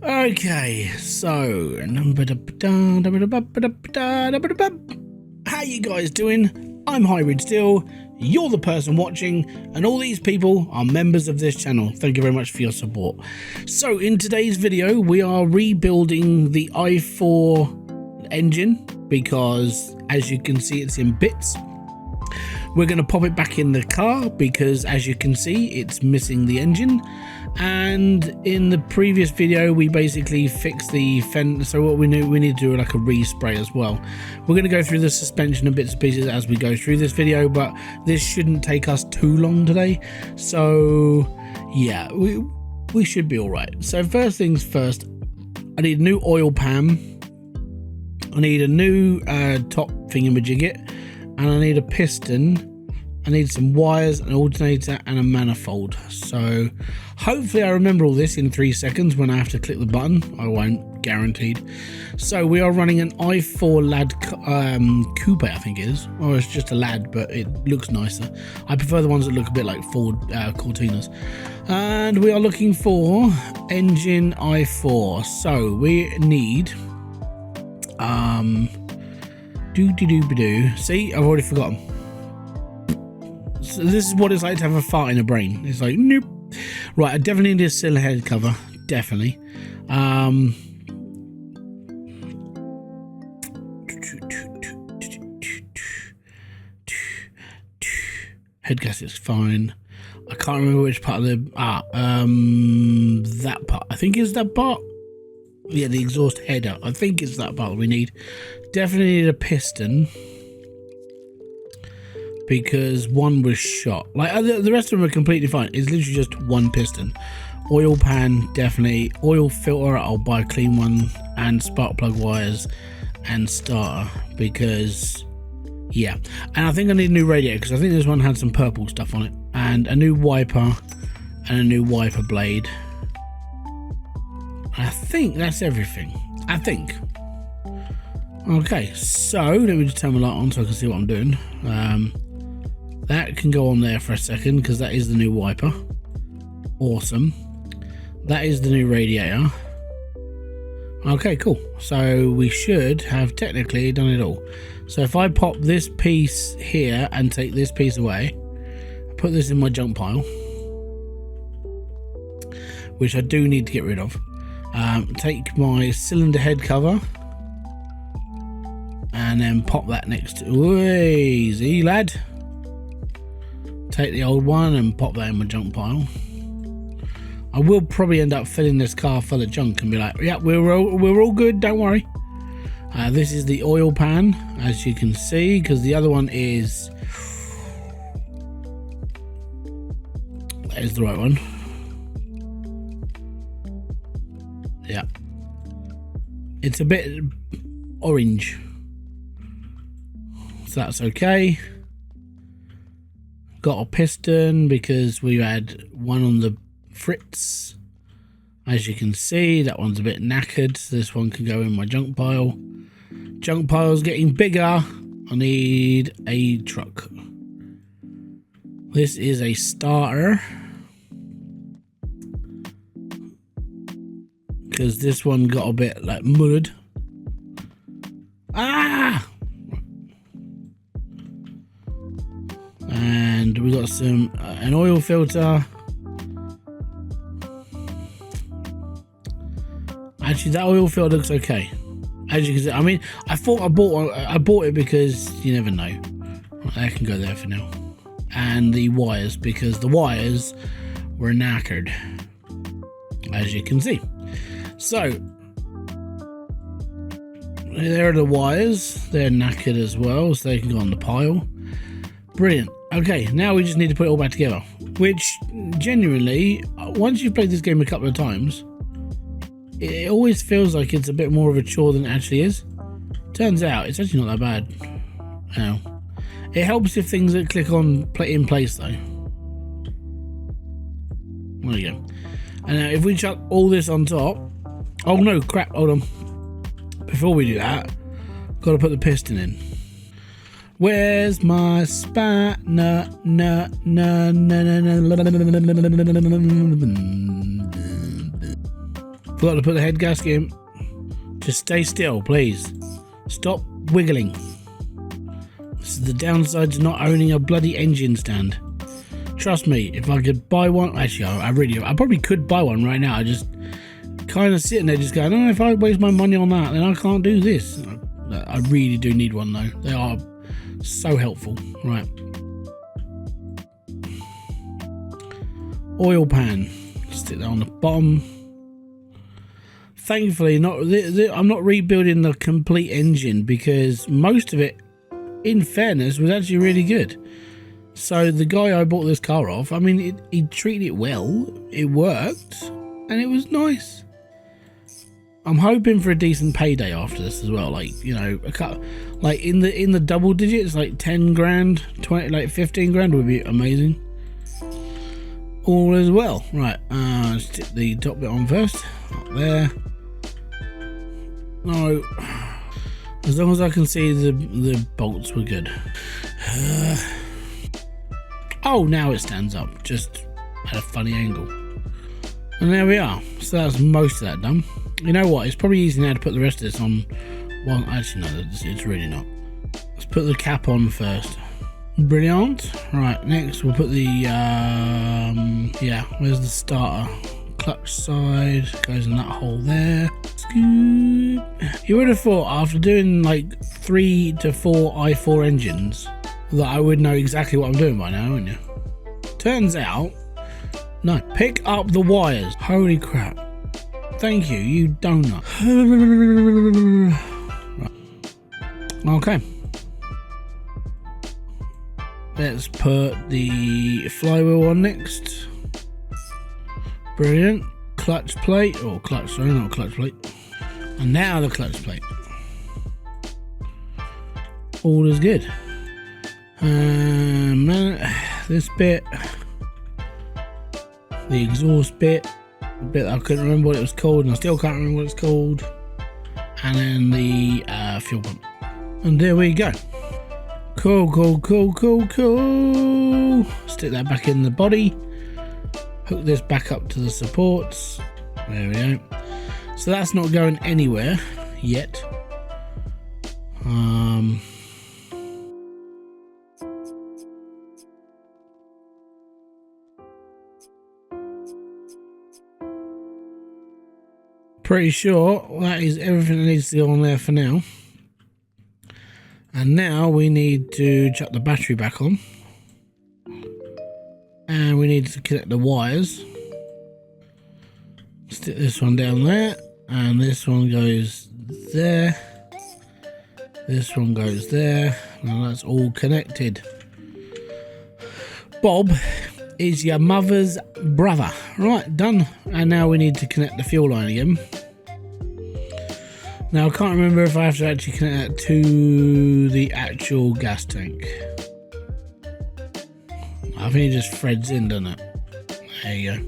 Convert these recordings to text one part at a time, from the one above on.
Okay, so how you guys doing? I'm Hybridsteel, you're the person watching, and all these people are members of this channel. Thank you very much for your support. So in today's video, we are rebuilding the i4 engine because, as you can see, it's in bits. We're going to pop it back in the car because, as you can see, it's missing the engine. And in the previous video, we basically fixed the fender. So what we need to do like a respray as well. We're going to go through the suspension and bits and pieces as we go through this video, but this shouldn't take us too long today. So yeah, we should be all right. So first things first, I need a new oil pan. I need a new top thingamajigget. And I need a piston, I need some wires, an alternator and a manifold. So hopefully I remember all this in 3 seconds when I have to click the button. I won't, guaranteed. So we are running an i4 Lad Coupe, I think it is. Or it's just a Lad, but it looks nicer. I prefer the ones that look a bit like Ford Cortinas. And we are looking for engine i4. So we need see, I've already forgotten. So this is what it's like to have a fart in a brain. It's like, nope. Right, I definitely need a cylinder head cover. Definitely. Head gasket is fine. I can't remember which part of the that part. I think it's that part. Yeah, the exhaust header. I think it's that part that we need. Definitely need a piston because one was shot. Like the rest of them are completely fine. It's literally just one piston. Oil pan, definitely. Oil filter, I'll buy a clean one, and spark plug wires and starter because yeah. And I think I need a new radiator because I think this one had some purple stuff on it, and a new wiper and a new wiper blade. I think that's everything. I think. Okay, so let me just turn my light on so I can see what I'm doing. That can go on there for a second because that is the new wiper. Awesome. That is the new radiator. Okay, cool. So we should have technically done it all. So if I pop this piece here and take this piece away, put this in my junk pile, which I do need to get rid of. Take my cylinder head cover and then pop that next to easy lad. Take the old one and pop that in my junk pile. I will probably end up filling this car full of junk and be like, yeah, we're all good, don't worry. This is the oil pan, as you can see, because the other one is, that is the right one. Yeah, it's a bit orange, so that's okay. Got a piston because we had one on the Fritz. As you can see, that one's a bit knackered, so this one can go in my junk pile. Junk pile's getting bigger. I need a truck. This is a starter because this one got a bit like muddied. And we got some an oil filter. Actually, that oil filter looks okay. As you can see, I mean, I thought I bought it because you never know. That can go there for now. And the wires, because the wires were knackered, as you can see. So there are the wires. They're knackered as well, so they can go on the pile. Brilliant. Okay, now we just need to put it all back together, which genuinely, once you've played this game a couple of times, it always feels like it's a bit more of a chore than it actually is. Turns out it's actually not that bad. Now, it helps if things that click on in place though. There you go. And now if we chuck all this on top, oh no, crap, hold on. Before we do that, got to put the piston in. Where's my spanner? Forgot to put the head gasket in. Just stay still, please. Stop wiggling. This is the downside to not owning a bloody engine stand. Trust me, if I could buy one, actually, I probably could buy one right now. I just kind of sitting there just going, oh, if I waste my money on that, then I can't do this. I really do need one though. They are so helpful. Right. Oil pan. Stick that on the bottom. Thankfully, I'm not rebuilding the complete engine because most of it, in fairness, was actually really good. So the guy I bought this car off, I mean, he treated it well, it worked, and it was nice. I'm hoping for a decent payday after this as well, like, you know, like in the double digits, like 10 grand, 20, like 15 grand would be amazing. All as well. Right, stick the top bit on first, up there. No, as long as I can see the bolts were good. Oh, now it stands up, just at a funny angle. And there we are. So that's most of that done. You know what? It's probably easy now to put the rest of this on. Well, actually, no, it's really not. Let's put the cap on first. Brilliant. Right, next we'll put the, yeah, where's the starter? Clutch side, goes in that hole there. Scoop. You would have thought after doing like 3 to 4 i4 engines that I would know exactly what I'm doing by now, wouldn't you? Turns out, no. Pick up the wires. Holy crap. Thank you, you donut. Right. Okay. Let's put the flywheel on next. Brilliant. Clutch plate, or clutch, sorry, not clutch plate. And now the clutch plate. All is good. This bit, the exhaust bit, the bit that I couldn't remember what it was called, and I still can't remember what it's called, and then the fuel pump. And there we go. Cool, cool, cool, cool, cool. Stick that back in the body. Hook this back up to the supports. There we go. So that's not going anywhere yet. Pretty sure that is everything that needs to go on there for now. And now we need to chuck the battery back on. And we need to connect the wires. Stick this one down there. And this one goes there. This one goes there. And that's all connected. Bob is your mother's brother. Right, done. And now we need to connect the fuel line again. Now I can't remember if I have to actually connect that to the actual gas tank. I think it just threads in, doesn't it? There you go.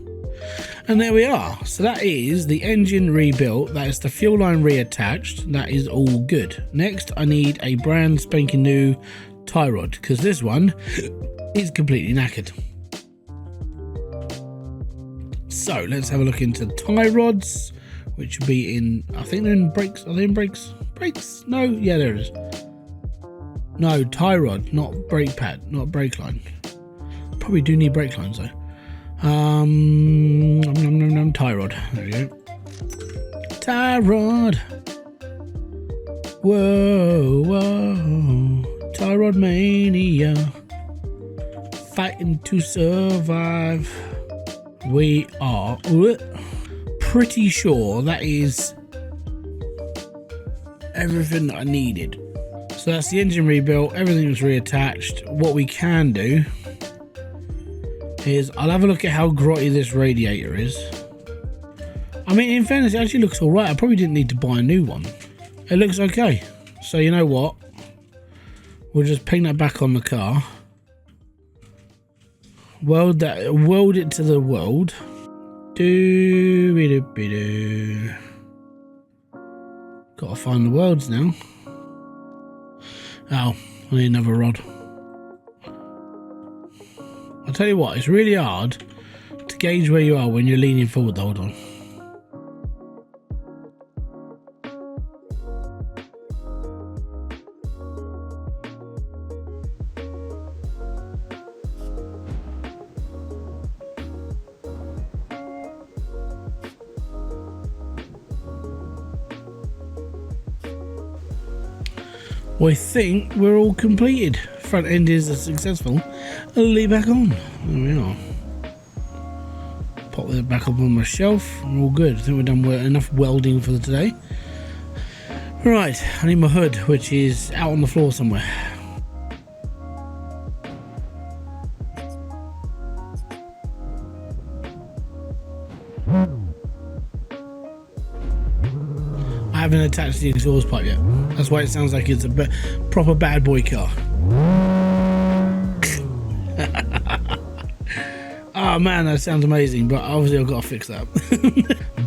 And there we are. So that is the engine rebuilt. That is the fuel line reattached. That is all good. Next, I need a brand spanking new tie rod, because this one is completely knackered. So let's have a look into the tie rods, which will be in, I think they're in brakes. Are they in brakes? Brakes? No, yeah, there it is. No, tie rod, not brake pad, not brake line. Probably do need brake lines though. Tie rod. There we go. Tie rod. Whoa, whoa. Tie rod mania. Fighting to survive. We are pretty sure that is everything that I needed. So that's the engine rebuilt. Everything was reattached. What we can do is I'll have a look at how grotty this radiator is. I mean, in fairness, it actually looks all right. I probably didn't need to buy a new one. It looks okay. So you know what? We'll just ping that back on the car. Weld it to the weld. Do-be-do-be-do. Gotta find the welds now. Oh, I need another rod. I'll tell you what, it's really hard to gauge where you are when you're leaning forward. Hold on. I think we're all completed. Front end is successful. Lay back on. There we are. Pop that back up on my shelf. We're all good. I think we've done enough welding for today. Right, I need my hood, which is out on the floor somewhere. I haven't attached the exhaust pipe yet. That's why it sounds like it's a proper bad boy car. Oh man, that sounds amazing, but obviously I've got to fix that.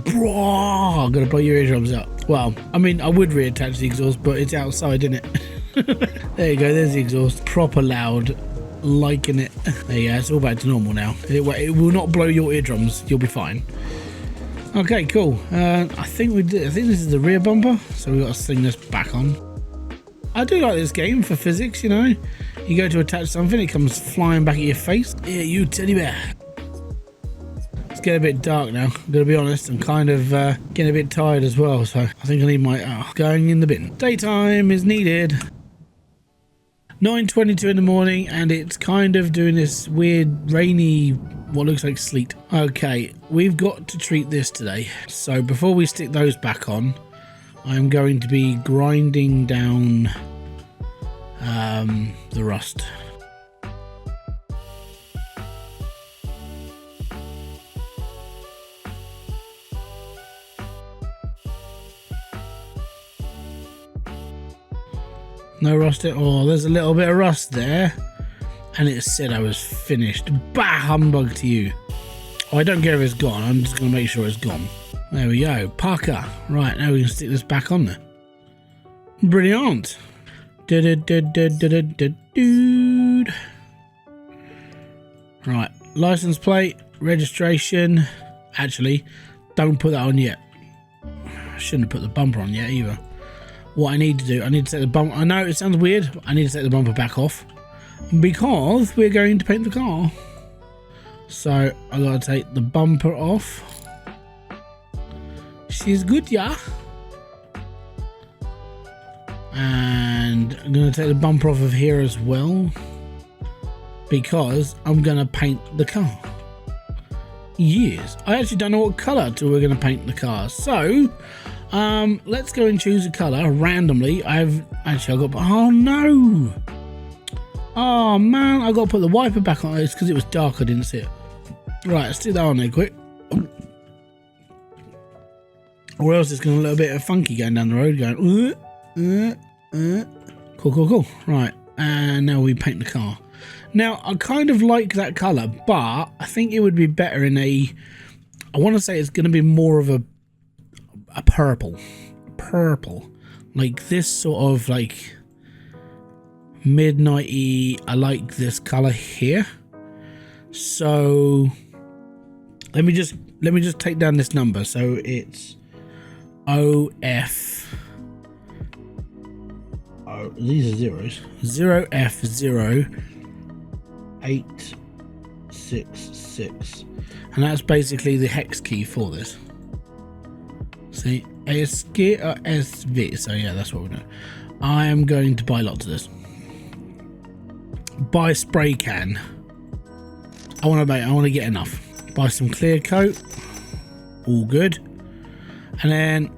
Bro, I'm gonna blow your eardrums out. Well, I mean, I would reattach the exhaust, but it's outside, isn't it? There you go, there's the exhaust. Proper loud, liking it. There you go, it's all back to normal now. It will not blow your eardrums, you'll be fine. Okay, cool. I think this is the rear bumper, so we've got to sling this back on. I do like this game for physics, you know. You go to attach something, it comes flying back at your face. Yeah, you teddy bear. It's getting a bit dark now, I'm gonna be honest. I'm kind of getting a bit tired as well, so I think I need my going in the bin. Daytime is needed. 9:22 in the morning, and it's kind of doing this weird rainy, what looks like sleet. Okay, we've got to treat this today. So before we stick those back on, I'm going to be grinding down the rust. No rust at all. There's a little bit of rust there, and it said I was finished. Bah, humbug to you. Oh, I don't care if it's gone. I'm just going to make sure it's gone. There we go. Parker. Right, now we can stick this back on there. Brilliant. Dude. Right, license plate, registration. Actually, don't put that on yet. I shouldn't have put the bumper on yet either. What I need to do, I need to take the bumper. I know it sounds weird. I need to take the bumper back off because we're going to paint the car. So I gotta take the bumper off. She's good, yeah. And I'm gonna take the bumper off of here as well because I'm gonna paint the car. Yes, I actually don't know what colour till we're gonna paint the car. So let's go and choose a colour randomly. Oh no! Oh man, I gotta put the wiper back on. It's because it was dark, I didn't see it. Right, let's do that on there quick. Or else it's gonna look a bit funky going down the road, going Cool. Right, and now we paint the car. Now I kind of like that colour, but I think it would be better in I want to say it's gonna be more of a purple, like this sort of like midnighty. I like this color here. So let me just take down this number. So it's OF. Oh, these are zeros. 0F0866, and that's basically the hex key for this. See, EVGA or SV. So yeah, that's what we're doing. I am going to buy lots of this. Buy spray can. I want to get enough. Buy some clear coat. All good. And then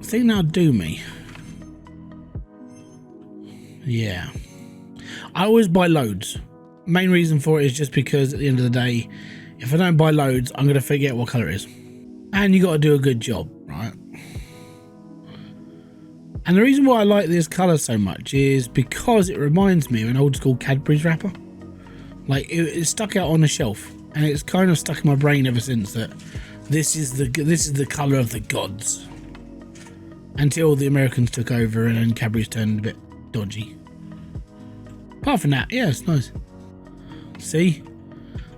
I think that'll do me. Yeah. I always buy loads. Main reason for it is just because at the end of the day, if I don't buy loads, I'm going to forget what colour it is. And you got to do a good job, right? And the reason why I like this colour so much is because it reminds me of an old school Cadbury's wrapper. Like it's stuck out on the shelf, and it's kind of stuck in my brain ever since that this is the colour of the gods. Until the Americans took over and then Cadbury's turned a bit dodgy. Apart from that, yeah, it's nice. See?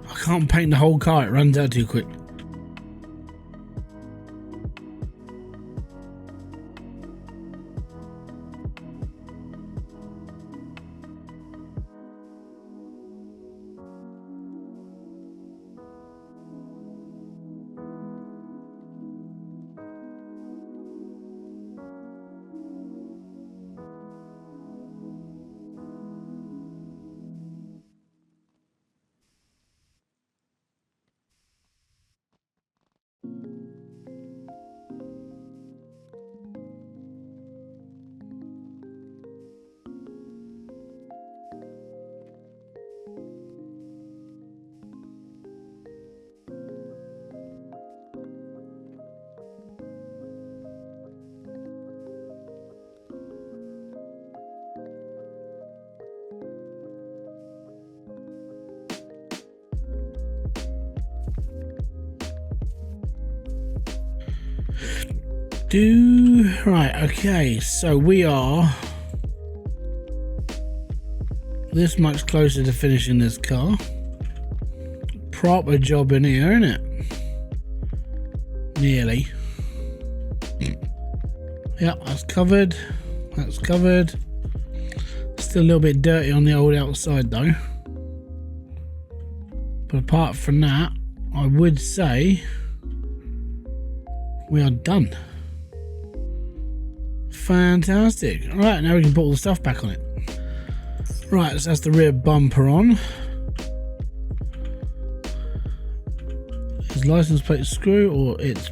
I can't paint the whole car, it runs out too quick. Right, okay, so we are this much closer to finishing this car. Proper job in here, isn't it? Nearly. Yep, that's covered. That's covered. Still a little bit dirty on the old outside though. But apart from that, I would say we are done. Fantastic. Alright, now we can put all the stuff back on it. Right, so that's the rear bumper on. Is license plate screw or is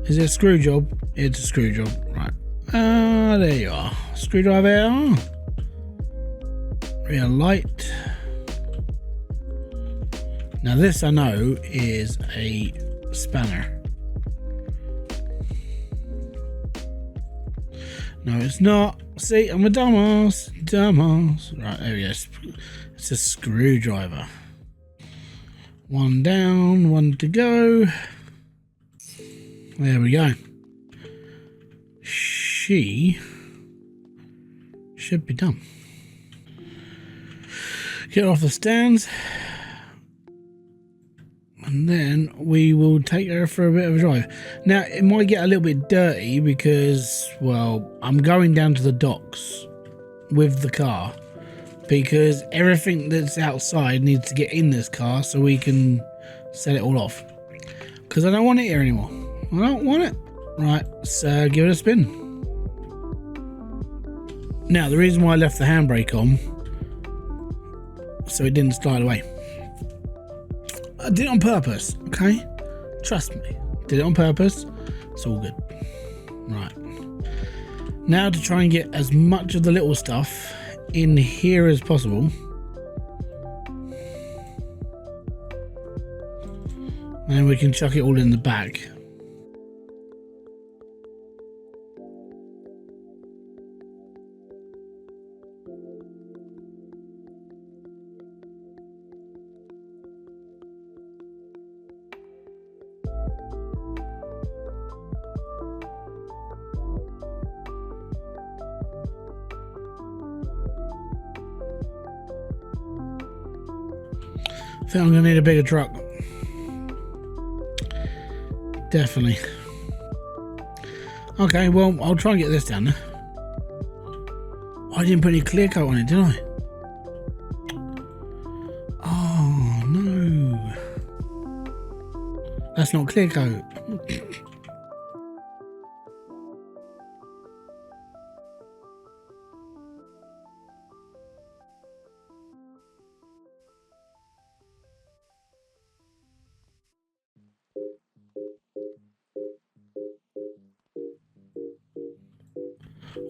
it a screw job? It's a screw job. Right. There you are. Screwdriver. Rear light. Now this I know is a spanner. No, it's not. See, I'm a dumbass. Dumbass. Right, there we go. It's a screwdriver. One down, one to go. There we go. She should be done. Get off the stands. And then we will take her for a bit of a drive. Now, it might get a little bit dirty because, well, I'm going down to the docks with the car because everything that's outside needs to get in this car so we can set it all off. Because I don't want it here anymore. I don't want it. Right, so give it a spin. Now, the reason why I left the handbrake on, so it didn't slide away. I did it on purpose, okay? Trust me. Did it on purpose. It's all good. Right. Now to try and get as much of the little stuff in here as possible. And we can chuck it all in the back. I think I'm going to need a bigger truck. Definitely. Okay, well, I'll try and get this down there. I didn't put any clear coat on it, did I? Oh, no. That's not clear coat.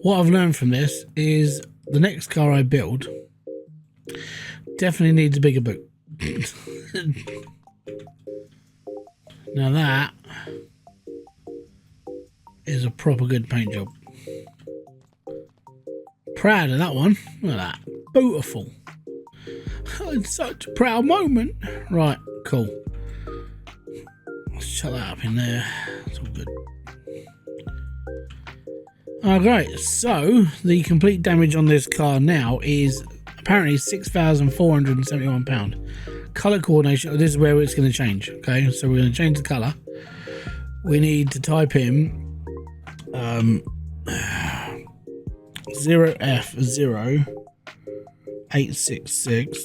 What I've learned from this is the next car I build definitely needs a bigger boot. Now that is a proper good paint job. Proud of that one. Look at that. Beautiful. It's such a proud moment. Right, cool. Let's shut that up in there. It's all good. Okay, so the complete damage on this car now is apparently £6,471. Colour coordination, this is where it's going to change. Okay, so we're going to change the colour. We need to type in 0F0866.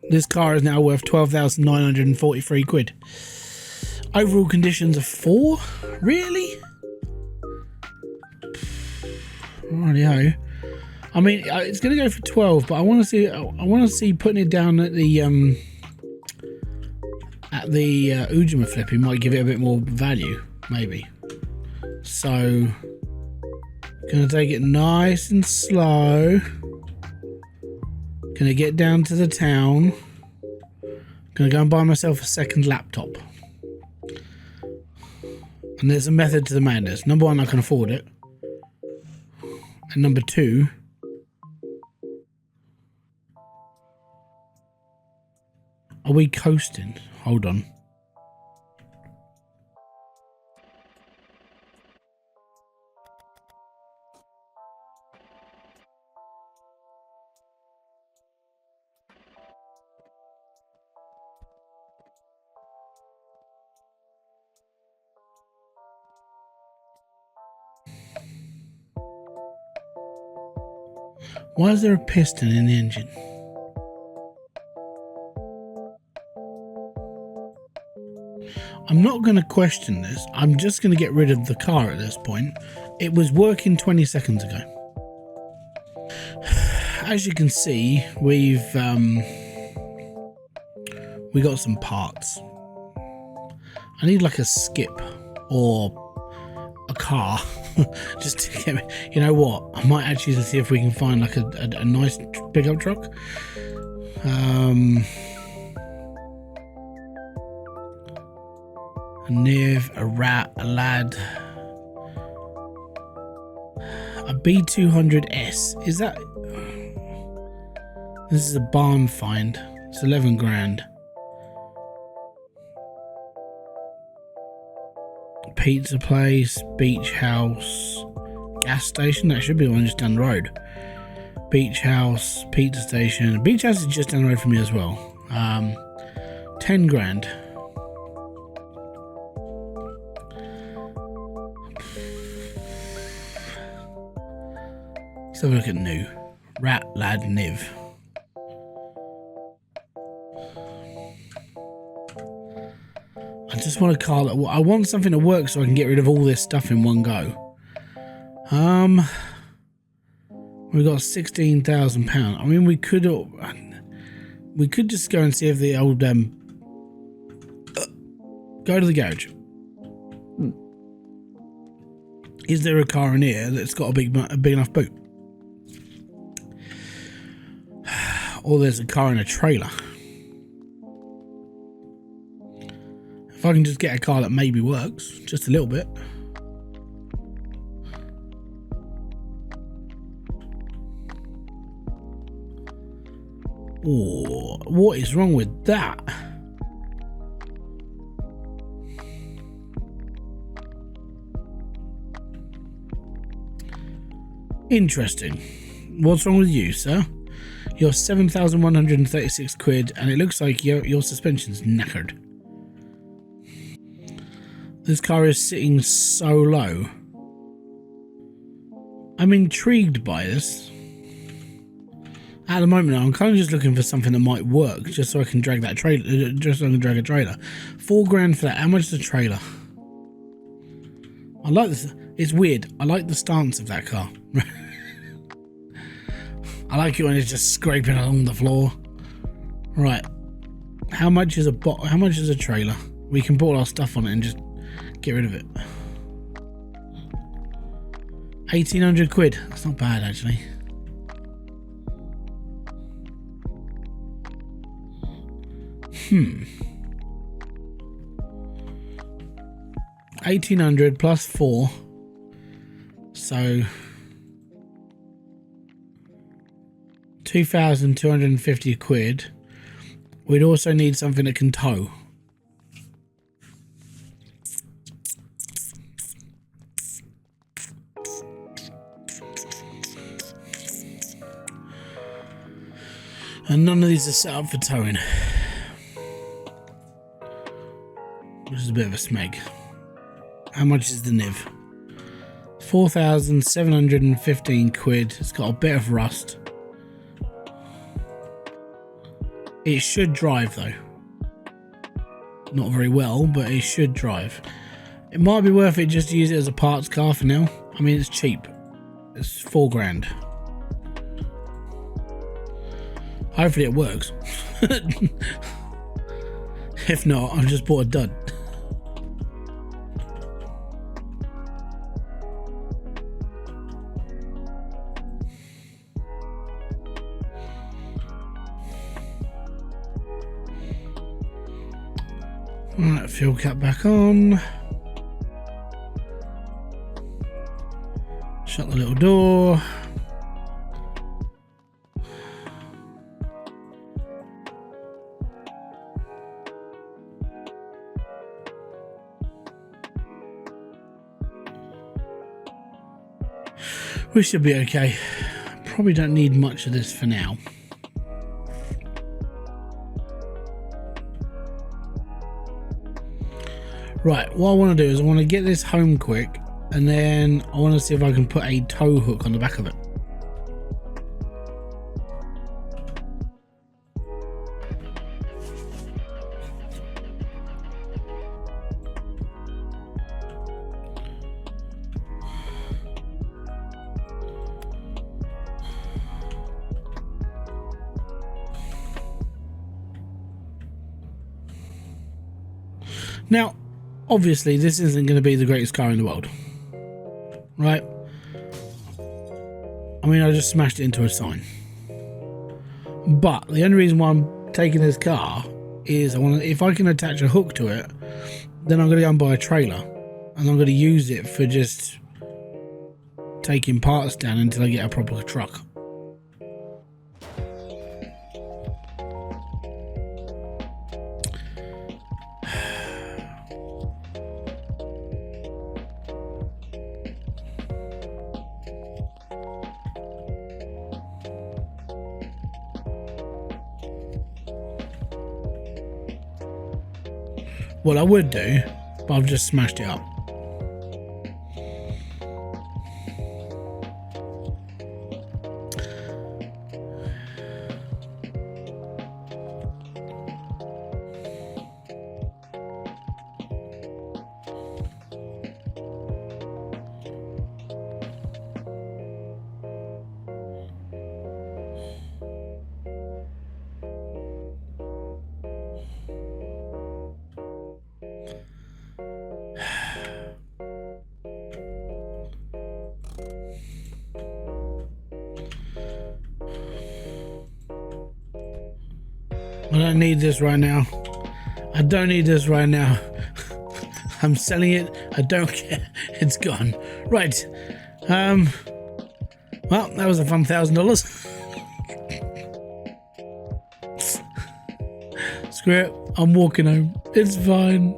This car is now worth 12,943 quid. Overall conditions are 4? Really? Rightio. I mean, it's going to go for 12, but I want to see putting it down at the Ujima flip. It might give it a bit more value, maybe. So, gonna take it nice and slow. Gonna get down to the town. Gonna go and buy myself a second laptop. And there's a method to the madness. Number one, I can afford it. And number two, are we coasting? Hold on. Why is there a piston in the engine? I'm not going to question this. I'm just going to get rid of the car at this point. It was working 20 seconds ago. As you can see, we got some parts. I need like a skip or a car just to get me. You know what? I might actually see if we can find like a nice pickup truck. A Niv, a Rat, a Lad, a B200S. Is that? This is a barn find. It's 11 grand. Pizza place, beach house, gas station. That should be the one just down the road. Beach house, pizza station. Beach house is just down the road from me as well. 10 grand. Let's have a look at new. Rat, Lad, Niv. I just want a car that I want something to work so I can get rid of all this stuff in one go. We've got £16,000. I mean, we could just go and see if the old go to the garage. Is there a car in here that's got a big enough boot? Or there's a car in a trailer. If I can just get a car that maybe works, just a little bit. Oh, what is wrong with that? Interesting. What's wrong with you, sir? You're 7,136 quid, and it looks like your suspension's knackered. This car is sitting so low. I'm intrigued by this. At the moment, I'm kind of just looking for something that might work, just so I can drag that trailer. Just so I can drag a trailer. 4 grand for that. How much is the trailer? I like this. It's weird. I like the stance of that car. I like it when it's just scraping along the floor. Right. How much is a trailer? We can put all our stuff on it and just get rid of it. 1,800 quid. That's not bad, actually. Hmm. 1,800 plus 4. So 2,250 quid. We'd also need something that can tow. And none of these are set up for towing. Which is a bit of a smeg. How much is the Niv? 4,715 quid. It's got a bit of rust. It should drive though. Not very well, but it should drive. It might be worth it just to use it as a parts car for now. I mean, it's cheap. It's 4 grand. Hopefully it works. If not, I've just bought a dud. Alright, fuel cap back on. Shut the little door. We should be okay. Probably don't need much of this for now. Right, what I want to do is I want to get this home quick, and then I want to see if I can put a tow hook on the back of it. Now, obviously, this isn't going to be the greatest car in the world, right? I mean, I just smashed it into a sign. But the only reason why I'm taking this car is if I can attach a hook to it, then I'm going to go and buy a trailer, and I'm going to use it for just taking parts down until I get a proper truck. Well, I would do, but I've just smashed it up. I don't need this right now. I don't need this right now. I'm selling it. I don't care. It's gone. Right. Well, that was a fun $1,000. Screw it. I'm walking home. It's fine.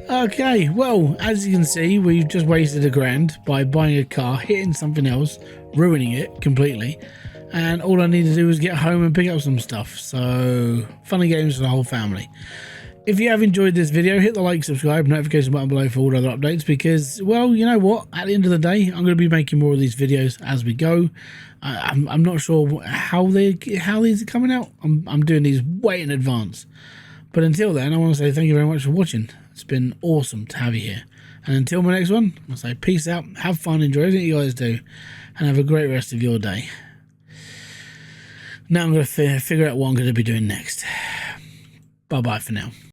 Okay, well, as you can see, we've just wasted $1,000 by buying a car, hitting something else, ruining it completely. And all I need to do is get home and pick up some stuff. So, funny games for the whole family. If you have enjoyed this video, hit the like, subscribe, notification button below for all other updates, because, well, you know what? At the end of the day, I'm going to be making more of these videos as we go. I'm not sure how these are coming out. I'm doing these way in advance. But until then, I want to say thank you very much for watching. It's been awesome to have you here. And until my next one, I'll say peace out, have fun, enjoy everything you guys do, and have a great rest of your day. Now I'm going to figure out what I'm going to be doing next. Bye-bye for now.